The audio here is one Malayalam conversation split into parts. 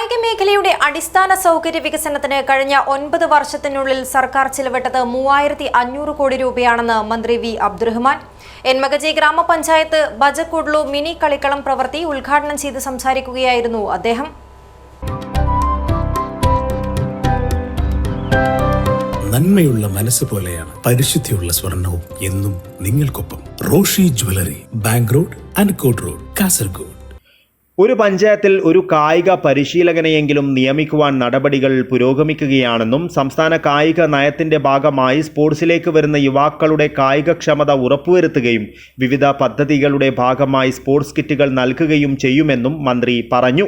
കായിക മേഖലയുടെ അടിസ്ഥാന സൗകര്യ വികസനത്തിന് കഴിഞ്ഞ 9 വർഷത്തിനുള്ളിൽ സർക്കാർ ചിലവിട്ടത് 3500 കോടി രൂപയാണെന്ന് മന്ത്രി വി അബ്ദുറഹ്മാൻ. എൻമകജെ ഗ്രാമപഞ്ചായത്ത് ബജക്കുഡ്ലു മിനി കളിക്കളം പ്രവൃത്തി ഉദ്ഘാടനം ചെയ്ത് സംസാരിക്കുകയായിരുന്നു അദ്ദേഹം. നന്മയുള്ള മനസ്സ് പോലെയാണ് പരിശുദ്ധിയുള്ള സ്വർണവും എന്നും നിങ്ങൾക്കൊപ്പം. Roshy jewellery, bank road, അൻകോട്ട് road, Kasaragod. ഒരു പഞ്ചായത്തിൽ ഒരു കായിക പരിശീലകനെയെങ്കിലും നിയമിക്കുവാൻ നടപടികൾ പുരോഗമിക്കുകയാണെന്നും സംസ്ഥാന കായിക നയത്തിന്റെ ഭാഗമായി സ്പോർട്സിലേക്ക് വരുന്ന യുവാക്കളുടെ കായികക്ഷമത ഉറപ്പുവരുത്തുകയും വിവിധ പദ്ധതികളുടെ ഭാഗമായി സ്പോർട്സ് കിറ്റുകൾ നൽകുകയും ചെയ്യുമെന്നും മന്ത്രി പറഞ്ഞു.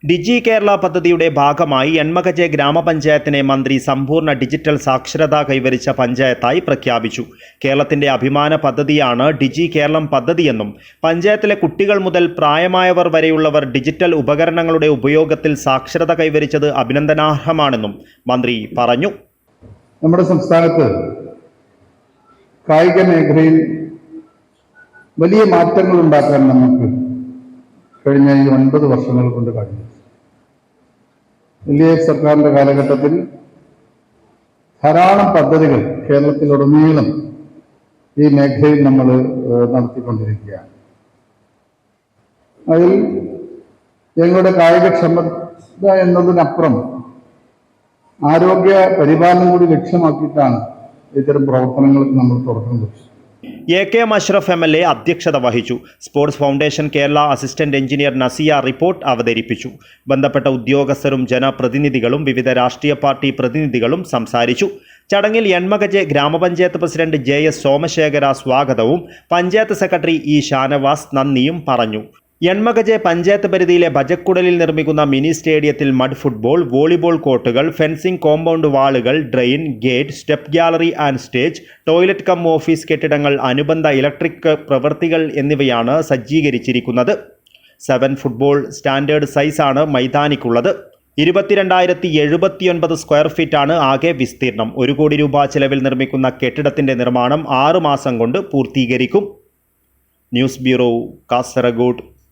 ഡിജി കേരള പദ്ധതിയുടെ ഭാഗമായി എൻമകജെ ഗ്രാമപഞ്ചായത്തിനെ മന്ത്രി സമ്പൂർണ്ണ ഡിജിറ്റൽ സാക്ഷരത കൈവരിച്ച പഞ്ചായത്തായി പ്രഖ്യാപിച്ചു. കേരളത്തിന്റെ അഭിമാന പദ്ധതിയാണ് ഡിജി കേരളം പദ്ധതിയെന്നും പഞ്ചായത്തിലെ കുട്ടികൾ മുതൽ പ്രായമായവർ വരെയുള്ളവർ ഡിജിറ്റൽ ഉപകരണങ്ങളുടെ ഉപയോഗത്തിൽ സാക്ഷരത കൈവരിച്ചത് അഭിനന്ദനാർഹമാണെന്നും മന്ത്രി പറഞ്ഞു. നമ്മുടെ സംസ്ഥാനത്ത് കായിക മേഖലയിൽ വലിയ മാറ്റങ്ങൾ ഉണ്ടാക്കാൻ നമുക്ക് കഴിഞ്ഞ ഈ 9 വർഷങ്ങൾ കൊണ്ട് കഴിഞ്ഞു. LDF സർക്കാരിന്റെ കാലഘട്ടത്തിൽ ധാരാളം പദ്ധതികൾ കേരളത്തിലുടനീളം ഈ മേഖലയിൽ നമ്മൾ നടത്തിക്കൊണ്ടിരിക്കുകയാണ്. അതിൽ ഞങ്ങളുടെ കായികക്ഷമത എന്നതിനപ്പുറം ആരോഗ്യ പരിപാലനം കൂടി ലക്ഷ്യമാക്കിയിട്ടാണ് ഇത്തരം പ്രവർത്തനങ്ങൾക്ക് നമ്മൾ തുടക്കം കുറിച്ചത്. AK അഷ്റഫ് MLA അധ്യക്ഷത വഹിച്ചു. Sports foundation Kerala assistant engineer Nasiya report അവതരിപ്പിച്ചു. ബന്ധപ്പെട്ട ഉദ്യോഗസ്ഥരും ജനപ്രതിനിധികളും വിവിധ രാഷ്ട്രീയ പാർട്ടി പ്രതിനിധികളും സംസാരിച്ചു. ചടങ്ങിൽ എൻമകജെ ഗ്രാമപഞ്ചായത്ത് പ്രസിഡന്റ് JS സോമശേഖര സ്വാഗതവും പഞ്ചായത്ത് സെക്രട്ടറി E ഷാനവാസ് നന്ദിയും പറഞ്ഞു. എൻമകജെ പഞ്ചായത്ത് പരിധിയിലെ ബജക്കുടലിൽ നിർമ്മിക്കുന്ന മിനി സ്റ്റേഡിയത്തിൽ മഡ് ഫുട്ബോൾ, വോളിബോൾ കോർട്ടുകൾ, ഫെൻസിംഗ് കോമ്പൗണ്ട് വാളുകൾ, drain, gate, step gallery and stage, toilet cum office കെട്ടിടങ്ങൾ, അനുബന്ധ ഇലക്ട്രിക് പ്രവൃത്തികൾ എന്നിവയാണ് സജ്ജീകരിച്ചിരിക്കുന്നത്. 7 ഫുട്ബോൾ സ്റ്റാൻഡേർഡ് സൈസാണ് മൈതാനിക്കുള്ളത്. 22,079 സ്ക്വയർ ഫീറ്റാണ് ആകെ വിസ്തീർണം. 1 കോടി രൂപ ചെലവിൽ നിർമ്മിക്കുന്ന കെട്ടിടത്തിന്റെ നിർമ്മാണം 6 മാസം കൊണ്ട് പൂർത്തീകരിക്കും. News bureau, Kasaragod.